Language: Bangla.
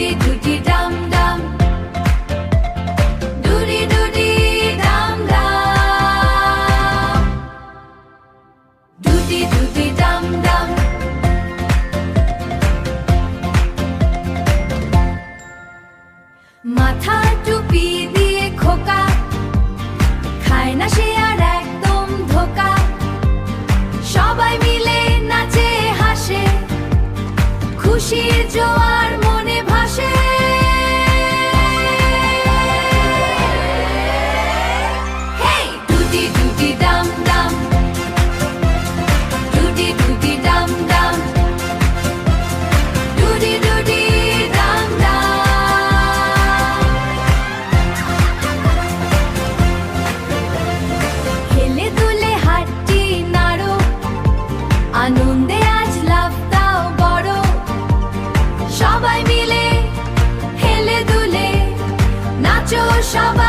ডুডি ডুডি ডাম ডাম, ডুডি ডুডি ডাম ডাম, ডুডি ডুডি ডাম ডাম। মাথা টুপি দিয়ে খোকা, খায় না সে আর একদম ধোকা। সবাই মিলে নাচে হাসে, খুশির জোয়ার মনে ভাসে। হেই ডুডি ডুডি ডাম ডাম, ডুডি ডুডি ডাম ডাম, ডুডি ডুডি ডাম ডাম। হেলে দুলে হাতটি নাড়ো, আনন্দে আজ লাফ দাও বড়। সবাই মিলে হেলে দুলে নাচো সবাই।